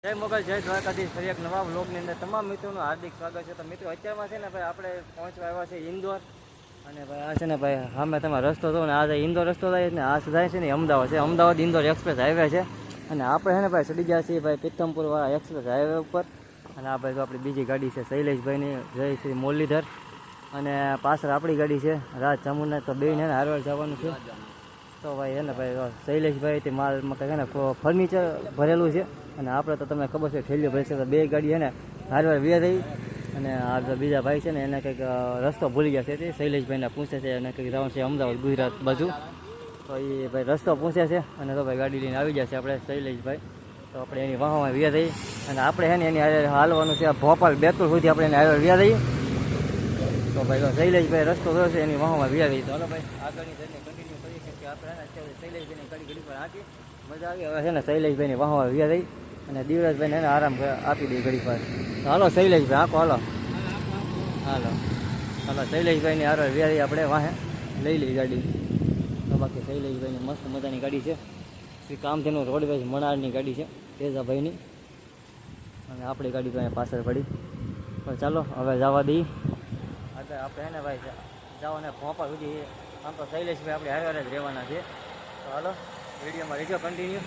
જય મોગલ જય દ્વારકાધીશ. ફરી એક નવા વ્લોગની અંદર તમામ મિત્રોનું હાર્દિક સ્વાગત છે. તો મિત્રો અત્યારમાં છે ને ભાઈ આપણે પહોંચવા આવ્યા છે ઇન્દોર. અને ભાઈ આ છે ને ભાઈ સામે તમે રસ્તો જો ને આ ઇન્દોર રસ્તો થાય ને આ જાય છે ને અમદાવાદ છે. અમદાવાદ ઇન્દોર એક્સપ્રેસ હાઈવે છે. અને આપણે છે ને ભાઈ ચડી ગયા છીએ ભાઈ પિત્તમપુર વાળા એક્સપ્રેસ હાઈવે ઉપર. અને આ ભાઈ તો આપણી બીજી ગાડી છે શૈલેષભાઈની જય શ્રી મુરલીધર. અને પાછળ આપણી ગાડી છે રાજ ચામુંડા. તો બેને એને હારવાર જવાનું છે. તો ભાઈ એને ભાઈ શૈલેષભાઈ તે માલમાં કંઈક ને ફર્નિચર ભરેલું છે. અને આપણે તો તમને ખબર છે ઠેલીઓ ભરે છે. તો બે ગાડી છે ને હારવાર વ્યા રહી. અને આ બીજા ભાઈ છે ને એને કંઈક રસ્તો ભૂલી ગયા છે. તે શૈલેષભાઈને પૂછે છે અને કંઈક જવાનું છે અમદાવાદ ગુજરાત બાજુ. તો એ ભાઈ રસ્તો પૂછે છે. અને તો ભાઈ ગાડી લઈને આવી જશે આપણે શૈલેષભાઈ. તો આપણે એની વાહમાં વ્યા રહી. અને આપણે છે ને એની હાલવાનું છે ભોપાલ બેતુલ સુધી આપણે એને હારવાર વ્યા રહી. તો ભાઈ તો શૈલેષભાઈ રસ્તો થયો છે એની વાહમાં વ્યા રહી. તો હાલો ભાઈ આગળની જઈને કન્ટિન્યુ કરીએ કે આપણે અત્યારે શૈલેષભાઈની ઘડી પર હાંકી મજા આવી. હવે છે ને શૈલેષભાઈની વાહમાં વ્યા રહી. અને દિવરાજભાઈને એને આરામ આપી દઈ ઘડી પર. તો હાલો શૈલેષભાઈ આખો હાલો હાલો હાલો શૈલેષભાઈની હારવાર વ્યા રહી. આપણે વાહે લઈ લઈ ગાડી. તો બાકી શૈલેષભાઈની મસ્ત મજાની ગાડી છે. શ્રી કામધેનુ રોડવેજ મણારની ગાડી છે તેજાભાઈની. અને આપણી ગાડી તો અહીંયા પાછળ પડી. પણ ચાલો હવે જવા દઈએ આગળ. આપણે એને ભાઈ જવાને ભોપાલ સુધી. આમ તો શૈલેષભાઈ આપણે હારવાર જ રહેવાના છે. તો હાલો વિડીયોમાં રહેજો કન્ટિન્યુ.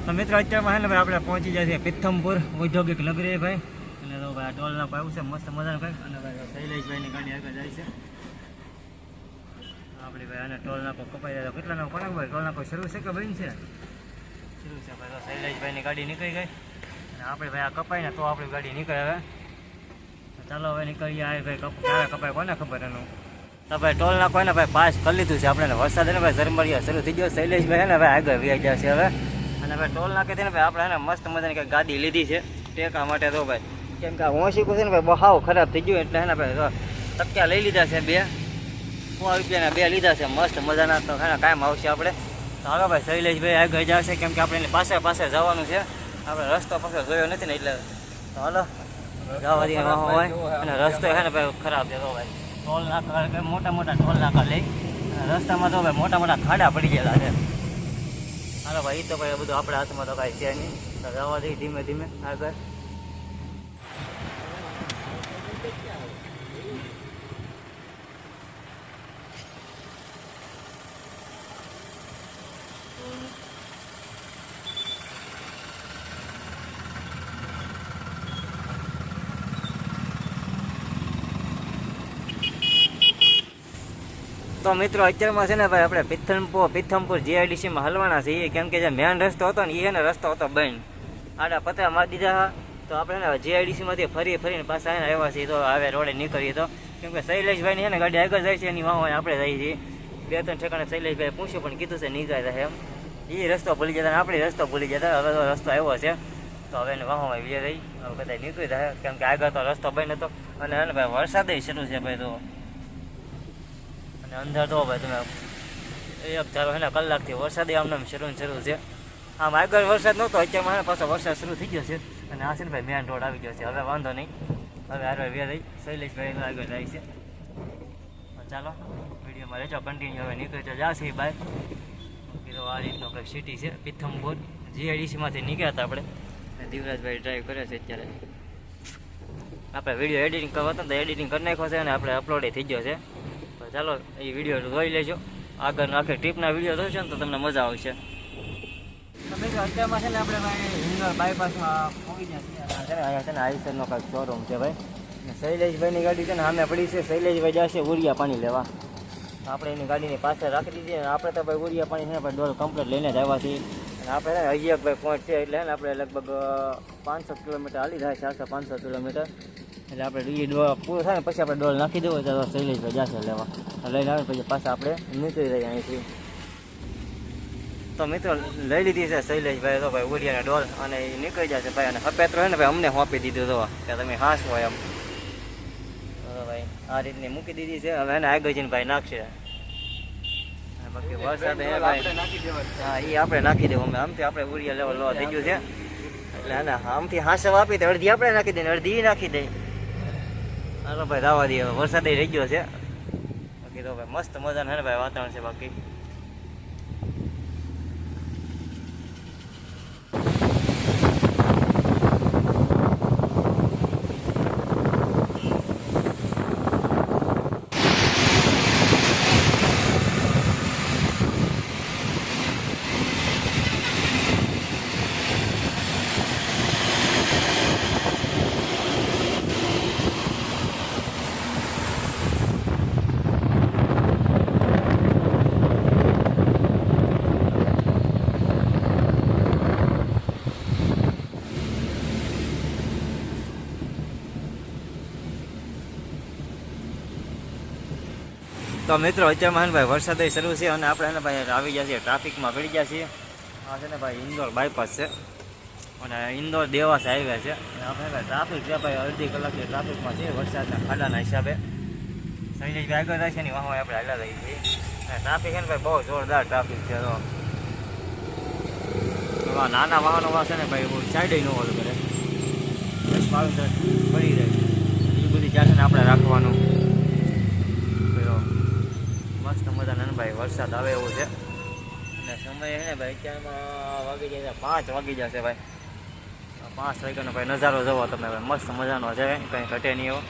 તો મિત્રો અત્યારમાં છે ને ભાઈ આપણે પહોંચી જાય છે પિત્તમપુર ઔદ્યોગિક નગરી ભાઈ. અને તો ભાઈ ટોલ નાકો આવ્યું છે મસ્ત મજાનું ભાઈ. અને ભાઈ શૈલેષભાઈની ગાડી આગળ જાય છે આપણી ભાઈ. અને ટોલ નાકો કપાઈ જાય તો કેટલા નાકો કોને ભાઈ ટોલ નાકો શરૂ છે કે બંધ છે? શરૂ છે ભાઈ. તો શૈલેષભાઈની ગાડી નીકળી ગઈ. અને આપણે ભાઈ આ કપાય ને તો આપણી ગાડી નીકળે હવે. ચાલો હવે નીકળીએ. આ ભાઈ ક્યારે કપાય કોને ખબર એનું. તો ભાઈ ટોલ નાકો ને ભાઈ પાસ કરી લીધું છે આપણે. વરસાદ ને ભાઈ ઝરમરિયા શરૂ થઈ ગયો. શૈલેષભાઈ ને ભાઈ આગળ વ્યાઈ જાય છે હવે. અને ભાઈ ટોલ નાકે છે ને ભાઈ આપણે મસ્ત મજાની કંઈક ગાડી લીધી છે ટેકા માટે. તો ભાઈ કેમ કે આ ઓશીકું છે ને ભાઈ બહાવ ખરાબ થઈ ગયું એટલે ને ભાઈ તક્યા લઈ લીધા છે. 100 રૂપિયાના 2 લીધા છે મસ્ત મજાના. તો કાયમ આવશે આપણે. તો હાલો ભાઈ શૈલેષભાઈ આગળ જશે કેમ કે આપણે એની પાસે જવાનું છે. આપણે રસ્તો પાછો જોયો નથી ને એટલે. તો હાલો જવા દઈએ હોય. અને રસ્તો છે ને ભાઈ ખરાબ છે. તો ભાઈ ટોલ નાકા મોટા મોટા ટોલ નાકા લઈ રસ્તામાં તો ભાઈ મોટા મોટા ખાડા પડી ગયેલા છે. હાલો ભાઈ તો ભાઈ બધું આપણે હાથમાં તો કાંઈ છે નહીં. તો જવા દઈએ ધીમે ધીમે આગળ. તો મિત્રો અત્યારમાં છે ને ભાઈ આપણે પિત્તમપુર જીઆઈડીસીમાં હલવાના છીએ. કેમ કે જે મેન રસ્તો હતો ને એ રસ્તો હતો બંધ. આડા પતરા મારી દીધા. તો આપણે જીઆઈડીસીમાંથી ફરીને પાછા આવ્યા છીએ. તો હવે રોડે નીકળીએ. તો કેમ કે શૈલેષભાઈની છે ને ગાડી આગળ જાય છે એની વાહ આપણે જઈએ છીએ. 2-3 ઠેકાણે શૈલેષભાઈ પૂછ્યું પણ કીધું છે નીકળ્યા થાય એમ. એ રસ્તો ભૂલી જતા આપણે રસ્તો ભૂલી જતા. હવે તો રસ્તો આવ્યો છે. તો હવે એને વાહમાં વીએ રહી હવે બધા નીકળી જાય. કેમ કે આગળ તો રસ્તો બંધ હતો. અને ભાઈ વરસાદ શરૂ છે ભાઈ. તો અંદર તો ભાઈ તમે 1 કલાકથી વરસાદ આમને શરૂ છે. આમ આગળ વરસાદ નહોતો. અત્યારમાં પાછો વરસાદ શરૂ થઈ ગયો છે. અને આ છે ને ભાઈ મેન રોડ આવી ગયો છે. હવે વાંધો નહીં. હવે હારવાર વ્યા રહી શૈલેષભાઈ આગળ જાય છે. ચાલો વિડીયોમાં રહેજો કન્ટિન્યુ. હવે નીકળી તો જશે બાય. તો આ રીતનો કંઈક સિટી છે પિત્તમપુર. જીઆઈડીસીમાંથી નીકળ્યા હતા આપણે. દિવરાજભાઈ ડ્રાઈવ કરે છે અત્યારે. આપણે વિડીયો એડિટિંગ કરવા હતો તો એડિટિંગ કરી નાખ્યો છે. અને આપણે અપલોડ થઈ ગયો છે. ચાલો એ વિડીયો જોઈ લેજો. આગળ આખી ટ્રીપના વિડીયો જોશો ને તો તમને મજા આવશે. મિત્રો અત્યારમાં છે ને આપણે ભાઈ હિંગોળ બાયપાસમાં પહોંચી ગયા છીએ. અહીંયા છે ને આઈસરનો કાંઈક શોરૂમ છે ભાઈ. શૈલેષભાઈની ગાડી છે ને સામે પડી છે. શૈલેષભાઈ જશે ઉરિયા પાણી લેવા. આપણે એની ગાડીની પાછળ રાખી દીધી. અને આપણે તો ભાઈ ઉરિયા પાણી છે ને ભાઈ ડોલ કમ્પ્લીટ લઈને જ આવ્યા છીએ. અને આપણે છે ને હજી એક ભાઈ પહોંચ છે એટલે ને આપણે લગભગ 500 કિલોમીટર હાલી થાય. 400-500 કિલોમીટર એટલે આપણે એ પૂરું થાય ને પછી આપણે ડોલ નાખી દેવો તો શૈલેષભાઈ જશે લેવા. લઈને આવે પછી પાછા આપણે નીકળી જઈએ અહીંથી. તો મિત્રો લઈ લીધી છે શૈલેષભાઈ તો ભાઈ ઉરિયાના ડોલ. અને એ નીકળી જશે ભાઈ. અને હપેત્રો છે ને ભાઈ અમને સોંપી દીધું તો કે તમે હાંસ હોય એમ. તો ભાઈ આ રીતની મૂકી દીધી છે. હવે એને આગળ જઈને ભાઈ નાખશે. બાકી વરસાદ ભાઈ હા એ આપણે નાખી દેવું. અમે આમથી આપણે ઉરિયા લેવા લોવા થઈ ગયું છે. એટલે આમથી હાંસવ આપી દે. અડધી આપણે નાખી દઈએ અડધી નાખી દઈએ. હાલો ભાઈ દાવા દઈએ, વરસાદ રહી ગયો છે. બાકી તો ભાઈ મસ્ત મજાનું છે ભાઈ વાતાવરણ છે. બાકી તો મિત્રો અત્યારમાં ભાઈ વરસાદ શરૂ છે અને આપણે એને ભાઈ આવી ગયા છીએ ટ્રાફિકમાં પડી ગયા છીએ. આ છે ને ભાઈ ઇન્દોર બાયપાસ છે અને ઇન્દોર દેવાસ હાઈવે છે. આપણે ભાઈ ટ્રાફિક છે ભાઈ, અડધી કલાકની ટ્રાફિકમાં છે વરસાદના ખાડાના હિસાબે. શૈલેષભાઈ આગળ થાય છે ને વાહો આપણે હાલા રહી છીએ. અને ટ્રાફિક છે ને ભાઈ બહુ જોરદાર ટ્રાફિક છે. તો નાના વાહનો છે ને ભાઈ સાઈડ ન ઓલું કરે, બસ પાડું પડી જાય એ બધી જાતે ને આપણે રાખવાનું. મસ્ત મજાના ભાઈ વરસાદ આવે એવું છે અને સમય છે ને ભાઈ અત્યારમાં વાગી જાય 5 વાગી જશે ભાઈ. 5 વાગ્યાનો ભાઈ નજારો જોવો તમે ભાઈ, મસ્ત મજાનો છે, કંઈ ઘટે નહીં એવો.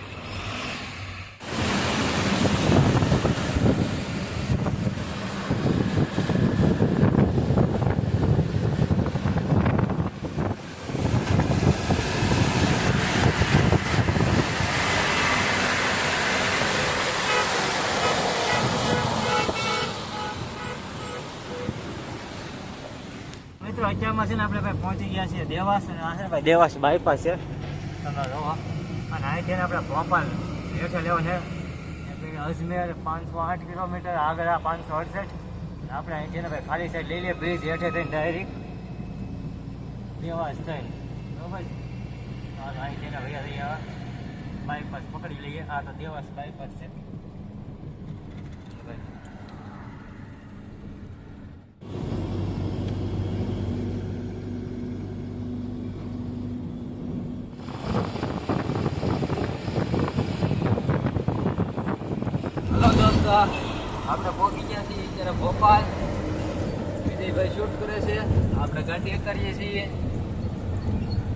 મિત્રો અત્યારમાં છે ને આપણે ભાઈ પહોંચી ગયા છીએ દેવાસ, અને આ છે ભાઈ દેવાસ બાયપાસ છે તમે જોવા. અને અહીંથી આપણે ભોપાલ હેઠે લેવા છે અજમેર 508 કિલોમીટર, આગળ 568. આપણે અહીંથી ને ભાઈ ખાલી સાઈડ લઈ લઈએ બ્રિજ હેઠે થઈને ડાયરેક્ટ દેવાસ થઈને બરાબર. અહીંથી ભૈયા અહીંયા બાયપાસ પકડી લઈએ. આ તો દેવાસ બાયપાસ છે. આપણે પહોંચી ગયા છીએ અત્યારે ભોપાલ. વિજયભાઈ શૂટ કરે છે, આપણે ગાડી કરીએ છીએ.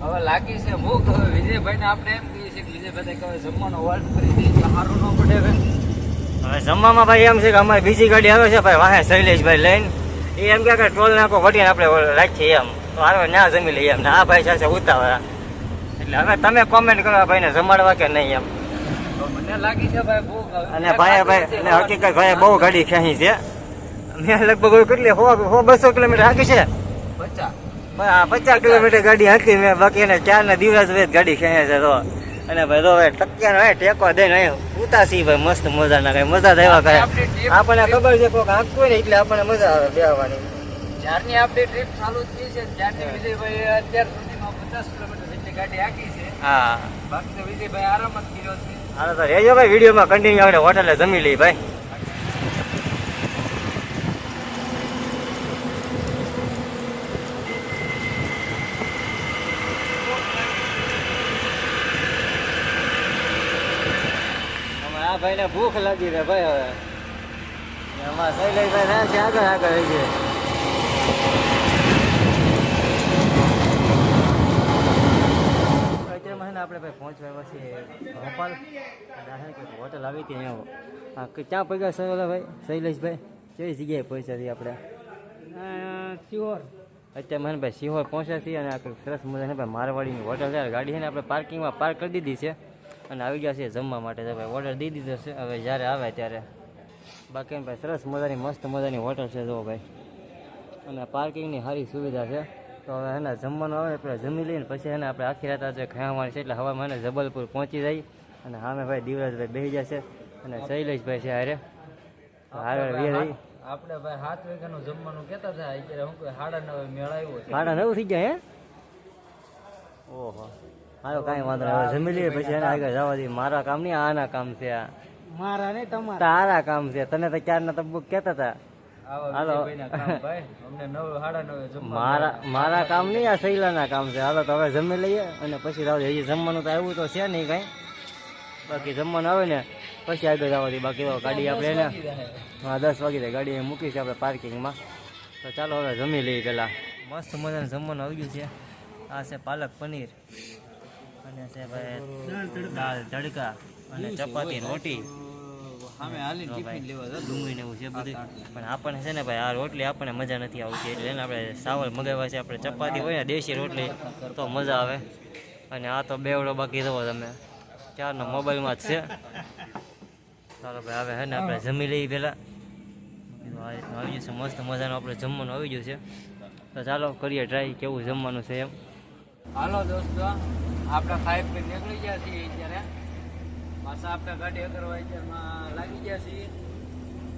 હવે લાગી છે ભૂખ. હવે વિજયભાઈને આપણે એમ કહીએ છીએ કે વિજયભાઈ કહે જમવાનો વર્ક કરી દઈએ તો સારું ન પડે. હવે જમવામાં ભાઈ એમ છે કે અમારી બીજી ગાડી આવે છે ભાઈ વાહે શૈલેષભાઈ લઈને. એ એમ કે ટોલ નાખો વટીને આપણે રાખીએ એમ, તો હારો ના જમી લઈએ એમ. ને આ ભાઈ સાથે ઉતાવળા, એટલે હવે તમે કોમેન્ટ કરો ભાઈને જમાડવા કે નહીં એમ. મને લાગી છે ભાઈ ભૂખ. અને ભાઈ અને હકીકત ભાઈ બહુ ગાડી ખેંચી છે. મેં લગભગ કેટલી 100-200 કિલોમીટર હાકી છે. 50 કિલોમીટર ગાડી હાકી મેં. બાકી એને 4 દિવસ ગાડી ખેંચે છે. તો અને ભાઈ તો ભાઈ ટક્યાનો ટેકો દઈને ઉતાસી ભાઈ મસ્ત મજાના કઈ મજા દેવા કરે. આપણને ખબર છે કોઈક હાંકવું ને એટલે આપણને મજા આવે બેહવાની. જ્યારની આપણી ટ્રીપ ચાલુ થઈ છે ત્યારથી વિજયભાઈ અત્યાર સુધીમાં 50 કિલોમીટર જેટલી ગાડી હાકી છે. હા, બાકી તો વિજયભાઈ આરામ જ કર્યો છે. હાલો તો રેજો ભાઈ, વિડીયોમાં કન્ટિન્યુ આપણે હોટલે જમી લઈ ભાઈ. આ ભાઈને ભૂખ લાગી છે ભાઈ. હવે એમાં શૈલેષભાઈ ના છે આગળ રહી છે. આપણે ભાઈ પહોંચવા આવ્યા છીએ ભોપાલ. હોટલ આવી હતી અહીંયા. ક્યાં પગ્યા સર ઓલા ભાઈ શૈલેષભાઈ? કઈ જગ્યાએ પહોંચ્યા છીએ આપણે? સિહોર. અત્યારે મને ભાઈ સિહોર પહોંચ્યા છીએ અને સરસ મજાની ભાઈ મારવાડીની હોટલ છે. ગાડી છે ને આપણે પાર્કિંગમાં પાર્ક કરી દીધી છે અને આવી ગયા છીએ જમવા માટે. ભાઈ ઓર્ડર દઈ દીધો છે, હવે જ્યારે આવે ત્યારે. બાકી ભાઈ સરસ મજાની મસ્ત મજાની હોટલ છે જો ભાઈ, અને પાર્કિંગની સારી સુવિધા છે. તો હવે એને જમવાનું આવે એટલે જમી લઈને પછી એને આપણે આખી રાત આજે ખાવાની છે. એટલે હવે મને જબલપુર પહોંચી જાય અને સામે ભાઈ દિવરાજભાઈ બેસી જશે અને શૈલેષભાઈ છે હારે હારે આપણે ભાઈ 7 વાગ્યાનું જમવાનું કહેતા હતા, અત્યારે હું કોઈ 9:30 મેળ આવ્યો છે. 9:30 થઈ ગયા હે? ઓહો, હાલો કાંઈ વાંધો નહીં, હવે જમી લઈએ પછી એને આગળ જવા દઈએ. મારા કામ નહીં, આના કામ છે. આ મારા નહીં તમારા, તારા કામ છે. તને તો ક્યારના તબુ કહેતા હતા. હાલો, મારા કામ નહીં, આ શૈલાના કામ છે. હાલો તો હવે જમી લઈએ અને પછી રાવ. હજી જમવાનું તો આવ્યું તો છે નહીં કાંઈ. બાકી જમવાનું આવે ને પછી આગળ જવાથી. બાકી તો ગાડી આપણે ને હા 10 વાગે ગાડી મૂકી છે આપણે પાર્કિંગમાં. તો ચાલો હવે જમી લઈએ પહેલાં. મસ્ત મજાનું જમવાનું આવી ગયું છે. આ છે પાલક પનીર અને છે ભાઈ દાળ તડકા અને ચપાતી રોટી. ડુંગળી ને એવું છે બધું. પણ આપણને છે ને ભાઈ આ રોટલી આપણને મજા નથી આવતી એટલે એને આપણે સાવલ મગાવ્યા છે. આપણે ચપાતી હોય ને દેશી રોટલી તો મજા આવે. અને આ તો બેવડો બાકી જવો તમે ચારનો મોબાઈલમાં જ છે. ચાલો ભાઈ હવે હે ને આપણે જમી લઈએ પહેલાં. આ રીતનું આવી જશે મસ્ત મજાનું આપણે જમવાનું આવી ગયું છે. તો ચાલો કરીએ ટ્રાય કેવું જમવાનું છે એમ. હાલો દોસ્તો, આપણે ખાઈ પી નીકળી ગયા છીએ અત્યારે. પાછા આપણે ગાડી કરવા અત્યારમાં લાગી ગયા છીએ.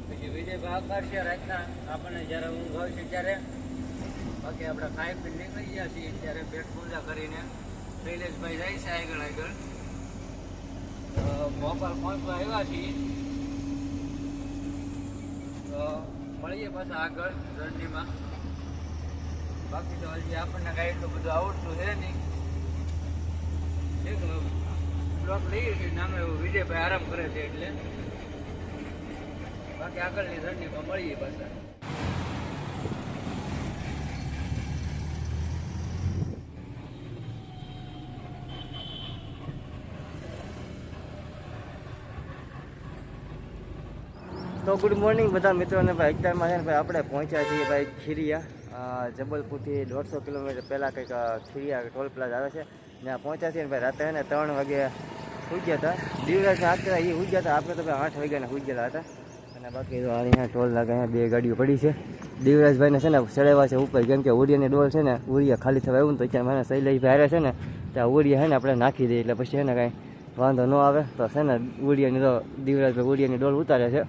પછી વિજયભાઈ કરશે રાતના આપણને જ્યારે ઊંઘ આવશે ત્યારે. બાકી આપણે ખાઈ પી નીકળી ગયા છીએ અત્યારે પેટ પૂજા કરીને. શૈલેષભાઈ જાય છે આગળ આગળ. ભોપાલ પહોંચવા આવ્યા છીએ. તો મળીએ પાછા આગળ જર્નીમાં. બાકી તો હજી આપણને કાંઈ એટલું બધું આવડતું છે નહીં. એક બ્લોક લઈએ છીએ નામે વિજયભાઈ આરામ કરે છે એટલે. બાકી આગળની જર્નીમાં મળીએ પાછા. તો ગુડ મોર્નિંગ બધા મિત્રોને. ભાઈ અત્યારમાં છે ને ભાઈ આપણે પહોંચ્યા છીએ ભાઈ ખીરિયા. જબલપુરથી 150 કિલોમીટર પહેલાં કંઈક ખીરિયા ટોલ પ્લાઝા આવે છે ત્યાં પહોંચ્યા છીએ ને ભાઈ. રાતે ને 3 વાગે સુઈ ગયા હતા. દિવરાજ આખરા એ સુઈ ગયા હતા. આપણે તો ભાઈ 8 વાગ્યાના સુઈ ગયેલા હતા. અને બાકી તો અહીંયા ટોલ લાગે અહીંયા 2 ગાડીઓ પડી છે. દિવરાજભાઈને છે ને ચડાવ્યા છે ઉપર કેમ કે ઉરિયાની ડોલ છે ને ઉરિયા ખાલી થવા એવું ને તો ત્યાં મને શૈલેષભાઈ હારે છે ને ત્યાં ઉરિયા છે ને આપણે નાખી દઈએ એટલે પછી છે ને કાંઈ વાંધો ન આવે. તો છે ને ઉરિયાની તો દિવરાજભાઈ ઉરિયાની ડોલ ઉતારે છે.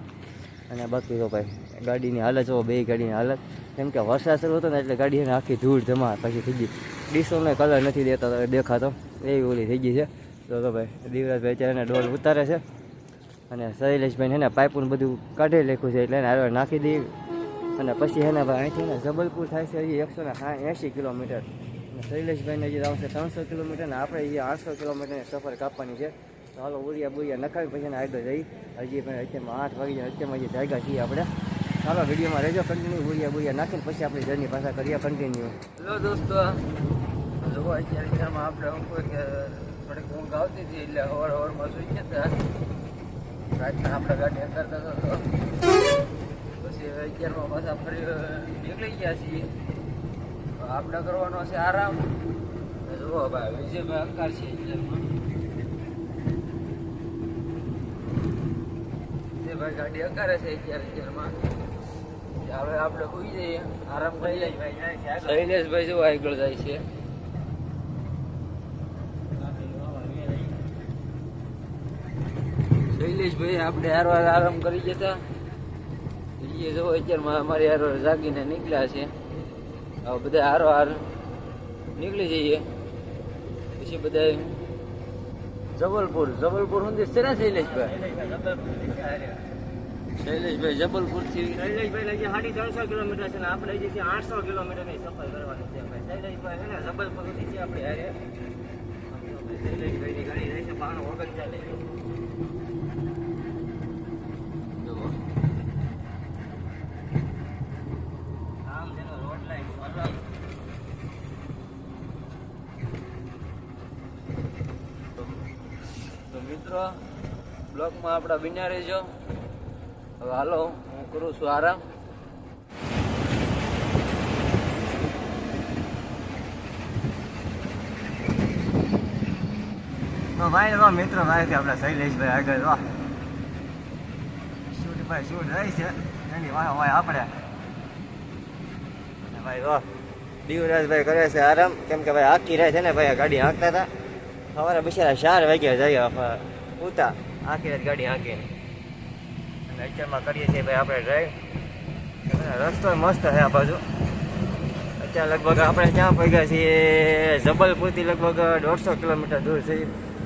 અને બાકી તો ભાઈ ગાડીની હાલત જો 2 ગાડીની હાલત કેમ કે વરસાદ શરૂ હતો ને એટલે ગાડી એને આખી ધૂળ જમા પછી થઈ ગઈ. ડીસોનો કલર નથી દેતા દેખાતો એવી ઓલી થઈ ગઈ છે. તો ભાઈ દિવરાજભાઈ અત્યારે ડોલ ઉતારે છે. અને શૈલેષભાઈને એને પાઇપનું બધું કાઢી નાખ્યું છે એટલે એને હારે નાખી દઈએ. અને પછી એને ભાઈ અહીંથી ને જબલપુર થાય છે હજી 180 કિલોમીટર. અને શૈલેષભાઈને હજી આવશે 300 કિલોમીટર ને આપણે અહીંયા 800 કિલોમીટરની સફર કાપવાની છે. તો હાલો ઉરિયા બુરિયા નખાવી પછી આગળ જઈ. હજી પણ અત્યારમાં 8 વાગી જાય અત્યારમાં હજી જાગ્યા છીએ આપણે. ચાલો વિડીયોમાં રહેજો કન્ટિન્યુ. ઉરિયા બુરિયા નાખીને પછી આપણી જર્ની પાછા કરીએ કન્ટિન્યુ. હેલો દોસ્તો, જુઓ અત્યારે આપણે કે થોડીક ઊંઘ આવતી હતી એટલે હવારમાં સુઈ ગયા હતા. રાતના આપણે ગાડી કરતા હતો પછી 11માં પાછા ફરી નીકળી ગયા છીએ. આપણે કરવાનો છે આરામ. જુઓ ભાઈ વિજયભાઈ અંકાર છે અત્યારમાં. વિજયભાઈ ગાડી અંકારે છે અત્યારમાં. હવે આપણે સુઈ જઈએ આરામ કરીએ. શૈલેષભાઈ જેવું આગળ જાય છે. શૈલેષભાઈ આપણે હારવાર આરામ કરી જતા એ જો અત્યારમાં અમારી હારવાર જાગીને નીકળ્યા છે. હવે બધા હારવાર નીકળી જઈએ પછી બધા જબલપુર સુધી છે ને શૈલેષભાઈ? શૈલેષભાઈ જબલપુરથી શૈલેષભાઈ 350 કિલોમીટર છે ને આપણે હજી 800 કિલોમીટરની સફર કરવાની છે. શૈલેષભાઈ છે ને જબલપુર સુધી છે આપણે હારે. શૈલેષભાઈની ગાડી રહે છે 92 મિત્રો બ્લોકમાં આપણા બન્યા રહેજો. હવે હાલો હું કરું છું આરામ. તો ભાઈ એવા મિત્રો ભાઈ આપણા શૈલેષભાઈ આગળ વાહ શૂટ રહી છે એની વાહ વાહ આપણે. અને ભાઈ વાહ દિવરાજભાઈ કરે છે આરામ કેમ કે ભાઈ આખી રાત છે ને ભાઈ ગાડી હાંકતા હતા. સવારે બિચારા 4 વાગ્યા જઈએ ઉતા આખી રાત ગાડી હાંકીને. અને અત્યારમાં કરીએ છીએ ભાઈ આપણે ડ્રાઈવ. રસ્તો મસ્ત છે આ બાજુ. અત્યારે લગભગ આપણે ક્યાં પહોંચ્યા છીએ જબલપુરથી લગભગ 150 કિલોમીટર દૂર છે.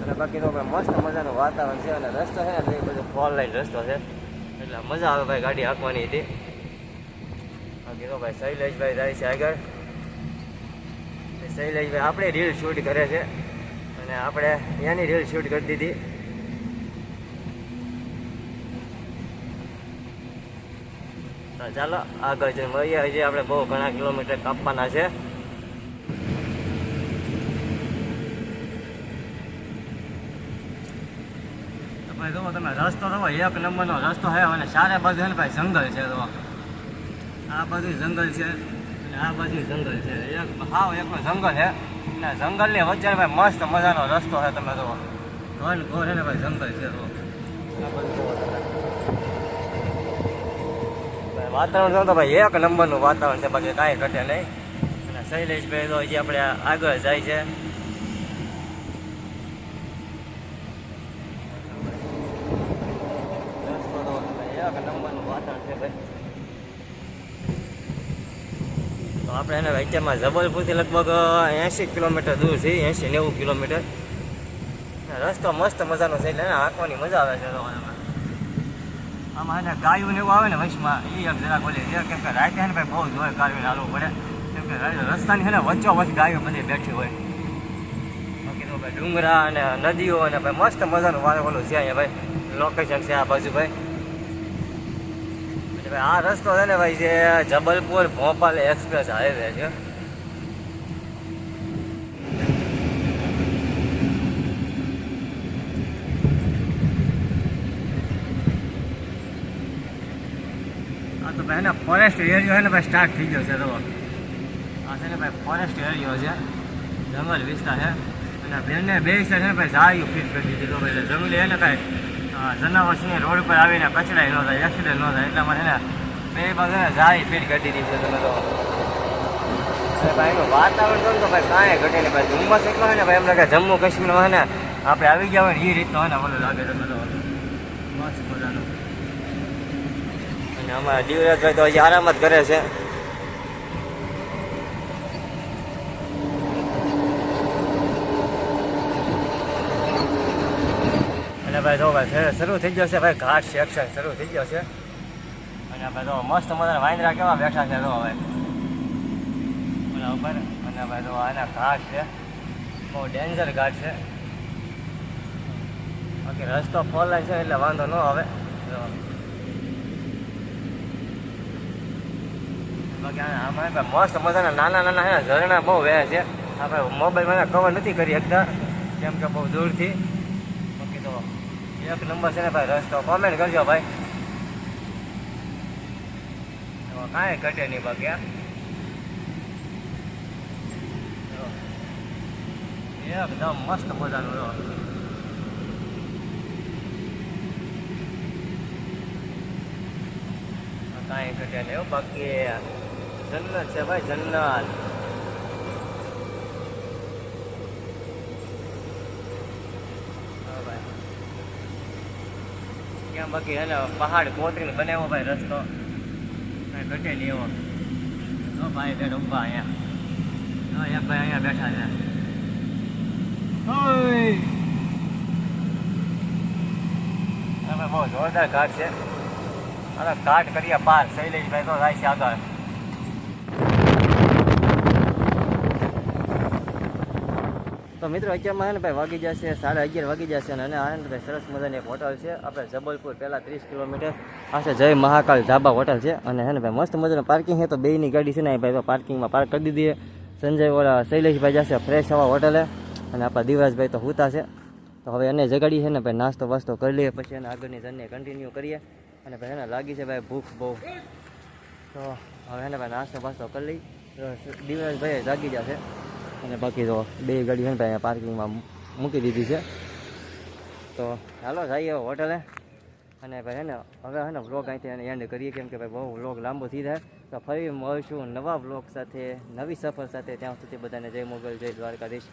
અને બાકી તો મસ્ત મજાનું વાતાવરણ છે. અને રસ્તો છે ને એ બધો 4 લાઈન રસ્તો છે એટલે મજા આવે ભાઈ ગાડી હાંકવાની હતી. બાકી તો ભાઈ શૈલેષભાઈ જાય છે આગળ. શૈલેષભાઈ આપણે રીલ શૂટ કરે છે અને આપણે એની રીલ શૂટ કરી દીધી. તો ચાલો આગળ જઈને મળીએ. હજી આપણે બહુ ઘણા કિલોમીટર કાપવાના છે. ભાઈ જુઓ તમે રસ્તો જુઓ, એક નંબરનો રસ્તો છે અને ચારે બાજુ છે ને ભાઈ જંગલ છે. જુઓ આ બાજુ જંગલ છે અને આ બાજુ જંગલ છે. એકલો જંગલ છે અને જંગલની વચ્ચે ભાઈ મસ્ત મજાનો રસ્તો છે. તમે જુઓ ઘન ઘોર છે ને ભાઈ જંગલ છે. જુઓ આ બાજુ જુઓ તમે વાતાવરણ જો તો ભાઈ એક નંબરનું વાતાવરણ છે, બાકી કાંઈ ઘટે નહીં. અને શૈલેષભાઈ તો હજી આપણે આગળ જાય છે. એક નંબરનું વાતાવરણ છે ભાઈ. તો આપણે એને અત્યારમાં જબલપુરથી લગભગ 80 કિલોમીટર દૂર છે, 80-90 કિલોમીટર. રસ્તો મસ્ત મજાનો છે એટલે આંખવાની મજા આવે છે. આમાં એને ગાયું ને એવું આવે ને વચમાં એ એક જરાક બોલી છે, કેમ કે રાતે ને ભાઈ બહુ જોર કાઢવીને હાલવું પડે, કેમ કે રસ્તાની છે ને વચ્ચોવચ્ચ ગાયો બધી બેઠી હોય. બાકી તો ભાઈ ડુંગરા અને નદીઓ અને ભાઈ મસ્ત મજાનું વાળું છે અહીંયા ભાઈ. લોકેશન છે આ બાજુ ભાઈ. આ રસ્તો છે ને ભાઈ જે જબલપુર ભોપાલ એક્સપ્રેસ હાઈવે છે. આ તો ભાઈ ને ફોરેસ્ટ એરિયો છે ને ભાઈ સ્ટાર્ટ થઈ ગયો છે. તો આ છે ને ભાઈ ફોરેસ્ટ એરિયો છે, જંગલ વિસ્તાર છે. અને બેને બે છે ને ભાઈ સારી ફીટ કરી દીધી. તો ભાઈ જંગલી છે ને ભાઈ જનાવરની રોડ પર આવીને કચડાઈ ન થાય, એક્સિડન્ટ ન થાય એટલા માટે ને બે બાજુ સારી ફીટ કરી દીધી છે. તમે તો ભાઈ એનું વાતાવરણ જો તો ભાઈ કાંઈ ઘટે નહીં ભાઈ. ધુમ્મસ એટલો હોય ને ભાઈ, એમ લાગે જમ્મુ કાશ્મીરમાં હોય ને આપણે આવી ગયા હોય ને એ રીતનો હોય ને મને લાગે. તમે તો મસ્ત મજાનું. અને અમારા દિવરાજભાઈ તો હજી આરામ જ કરે છે. અને ભાઈ જો ભાઈ શરૂ થઈ ગયો છે ભાઈ, ઘાટ સેક્શન શરૂ થઈ ગયો છે. અને ભાઈ તો મસ્ત મજાના વાંદરા કેવા બેઠા છે. તો હવે ઓલા ઉપર. અને ભાઈ તો આના ઘાટ છે, બહુ ડેન્જર ઘાટ છે. બાકી રસ્તો ફોર લાઈન છે એટલે વાંધો ન આવે. બાકી આમાં મસ્ત મજાના નાના નાના છે ઝરણા બહુ વહે છે. આપણે મોબાઈલમાં કવર નથી કરી શકતા કેમ કે બહુ દૂરથી. બાકી તો એક નંબર છે ને ભાઈ રસ્તો. કોમેન્ટ કરજો ભાઈ, એમાં કાંઈ ઘટે નહીં. બાકી એકદમ મસ્ત મજાનું રહો. કાંઈ ઘટે નહીં. બાકી જન્નત છે ભાઈ, જન્નત. ક્યાં બાકી હે ને પહાડ કોતરીને બનાવ્યો ભાઈ રસ્તો, કાંઈ ઘટે નહીં એવો. તો ભાઈ બેઠ ઊભા અહીંયા. એક ભાઈ અહીંયા બેઠા છે. બહુ જોરદાર ઘાટ છે. અને ઘાટ કરીએ પાર. શૈલેષભાઈ તો જાય છે આગળ. તો મિત્રો અત્યારમાં છે ને ભાઈ વાગી જશે 11:30 વાગી જશે. અને આ ને ભાઈ સરસ મજાની એક હોટલ છે આપણે જબલપુર પહેલાં 30 કિલોમીટર આ છે જય મહાકાલ ધાબા હોટલ છે. અને છે ને ભાઈ મસ્ત મજાનું પાર્કિંગ છે. તો બેયની ગાડી છે ને ભાઈ પાર્કિંગમાં પાર્ક કરી દીધી. સંજય ઓલા શૈલેષભાઈ જશે ફ્રેશ હવા હોટલે અને આપણા દિવરાજભાઈ તો સૂતા છે. તો હવે એને જગાડી છે ને ભાઈ નાસ્તો વાસ્તો કરી લઈએ, પછી એને આગળની જર્ની કન્ટિન્યુ કરીએ. અને ભાઈ એને લાગી છે ભાઈ ભૂખ બહુ. તો હવે એને ભાઈ નાસ્તો વાસ્તો કરી લઈ. દિવરાજભાઈ જાગી જશે. અને બાકી તો બે ગાડી છે ને ભાઈ પાર્કિંગમાં મૂકી દીધી છે. તો ચાલો જઈએ હોટલે. અને ભાઈ હે ને હવે હે ને વ્લોગ અહીંથી એન્ડ કરીએ, કેમ કે ભાઈ બહુ વ્લોગ લાંબો થઈ જાય. તો ફરી મળીશું નવા વ્લોગ સાથે, નવી સફર સાથે. ત્યાં સુધી બધાને જય મોગલ, જય દ્વારકાધીશ.